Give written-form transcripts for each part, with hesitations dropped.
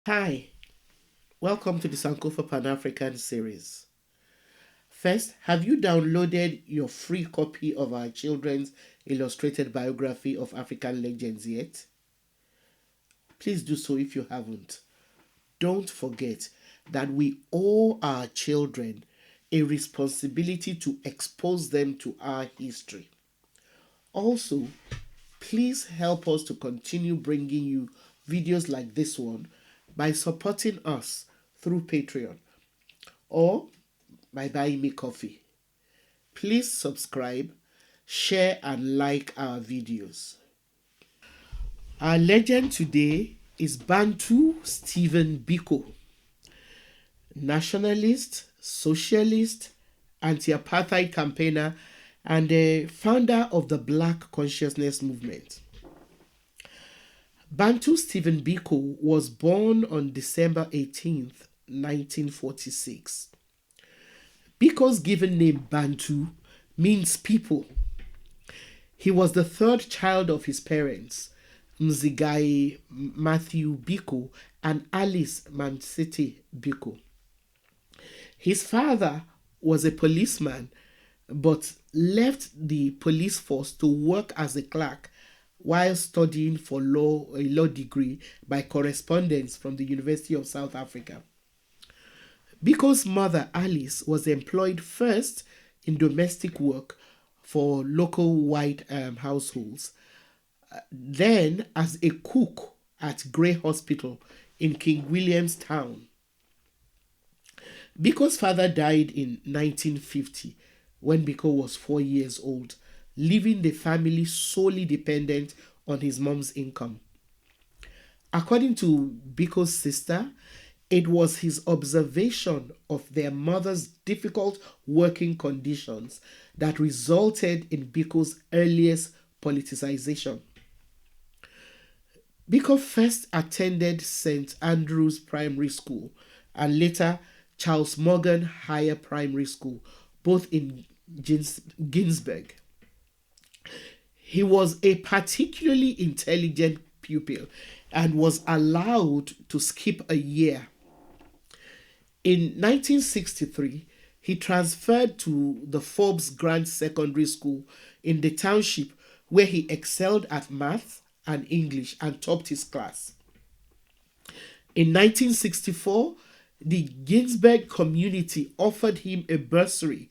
Hi, welcome to the Sankofa Pan African series. First, have you downloaded your free copy of our children's illustrated biography of African legends yet? Please do so if you haven't. Don't forget that we owe our children a responsibility to expose them to our history. Also, please help us to continue bringing you videos like this one by supporting us through Patreon or by buying me coffee. Please subscribe, share, and like our videos. Our legend today is Bantu Stephen Biko, nationalist, socialist, anti-apartheid campaigner, and the founder of the Black Consciousness Movement. Bantu Stephen Biko was born on December 18th, 1946. Biko's given name Bantu means people. He was the third child of his parents, Mzigai Matthew Biko and Alice Mansete Biko. His father was a policeman but left the police force to work as a clerk while studying for a law degree by correspondence from the University of South Africa. Biko's mother, Alice, was employed first in domestic work for local white households, then as a cook at Grey Hospital in King Williamstown. Biko's father died in 1950 when Biko was 4 years old, leaving the family solely dependent on his mom's income. According to Biko's sister, it was his observation of their mother's difficult working conditions that resulted in Biko's earliest politicization. Biko first attended St. Andrew's Primary School and later Charles Morgan Higher Primary School, both in Ginsberg. He was a particularly intelligent pupil and was allowed to skip a year. In 1963, he transferred to the Forbes Grant Secondary School in the township where he excelled at math and English and topped his class. In 1964, the Ginsberg community offered him a bursary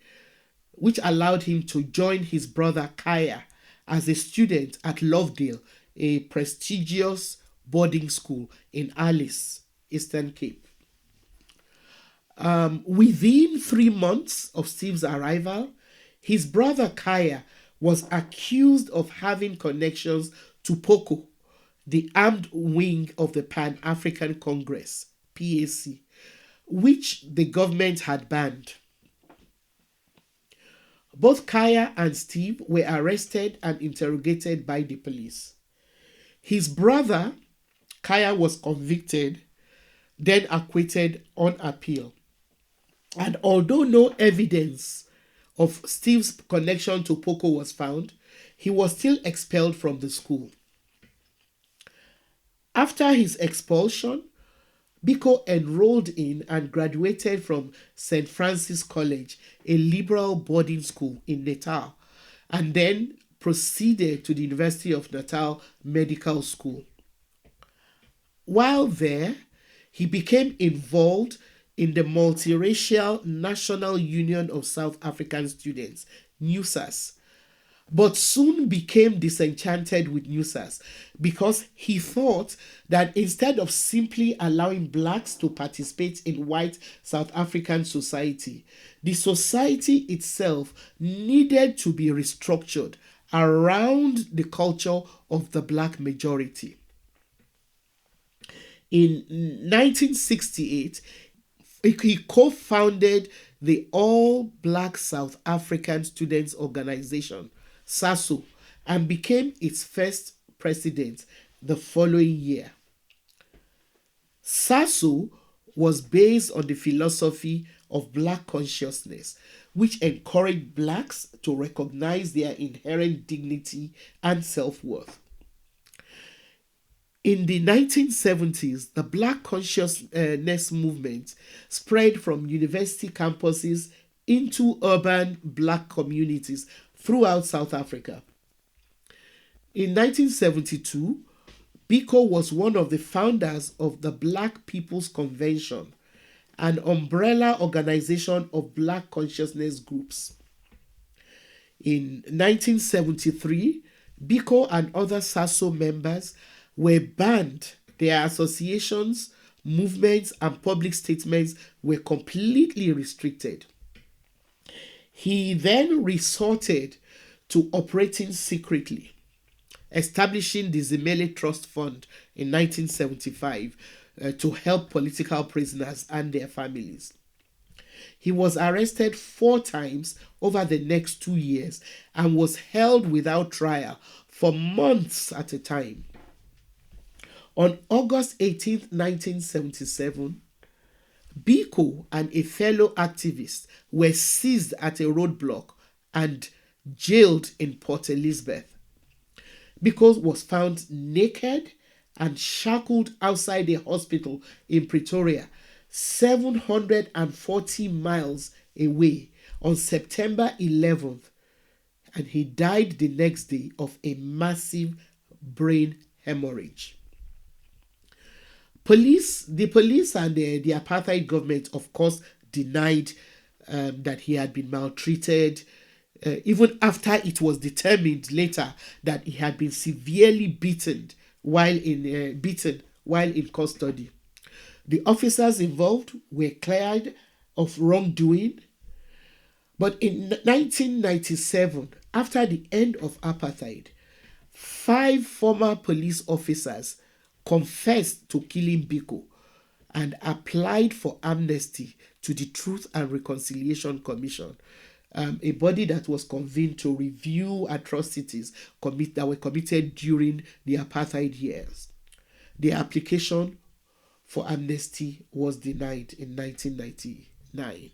which allowed him to join his brother Kaya as a student at Lovedale, a prestigious boarding school in Alice, Eastern Cape. Within 3 months of Steve's arrival, his brother Kaya was accused of having connections to POCO, the armed wing of the Pan African Congress, PAC, which the government had banned. Both Kaya and Steve were arrested and interrogated by the police. His brother, Kaya, was convicted, then acquitted on appeal. And although no evidence of Steve's connection to POCO was found, he was still expelled from the school. After his expulsion, Biko enrolled in and graduated from St. Francis College, a liberal boarding school in Natal, and then proceeded to the University of Natal Medical School. While there, he became involved in the multiracial National Union of South African Students, NUSAS, but soon became disenchanted with NUSAS because he thought that instead of simply allowing blacks to participate in white South African society, the society itself needed to be restructured around the culture of the black majority. In 1968, he co-founded the All Black South African Students Organization, SASO, and became its first president the following year. SASO was based on the philosophy of black consciousness, which encouraged blacks to recognize their inherent dignity and self-worth. In the 1970s, the Black consciousness movement spread from university campuses into urban Black communities throughout South Africa. In 1972, Biko was one of the founders of the Black People's Convention, an umbrella organization of Black consciousness groups. In 1973, Biko and other SASO members were banned. Their associations, movements, and public statements were completely restricted. He then resorted to operating secretly, establishing the Zimele Trust Fund in 1975 to help political prisoners and their families. He was arrested 4 times over the next 2 years and was held without trial for months at a time. On August 18, 1977, Biko and a fellow activist were seized at a roadblock and jailed in Port Elizabeth. Biko was found naked and shackled outside a hospital in Pretoria, 740 miles away, on September 11th, and he died the next day of a massive brain hemorrhage. The police and the apartheid government, of course, denied that he had been maltreated, even after it was determined later that he had been severely beaten while in custody. The officers involved were cleared of wrongdoing, but in 1997, after the end of apartheid, 5 former police officers confessed to killing Biko and applied for amnesty to the Truth and Reconciliation Commission, a body that was convened to review atrocities that were committed during the apartheid years. The application for amnesty was denied in 1999.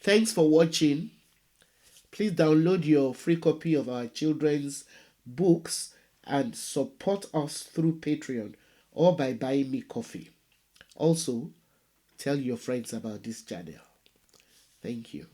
Thanks for watching. Please download your free copy of our children's books and support us through Patreon or by buying me coffee. Also, tell your friends about this channel. Thank you.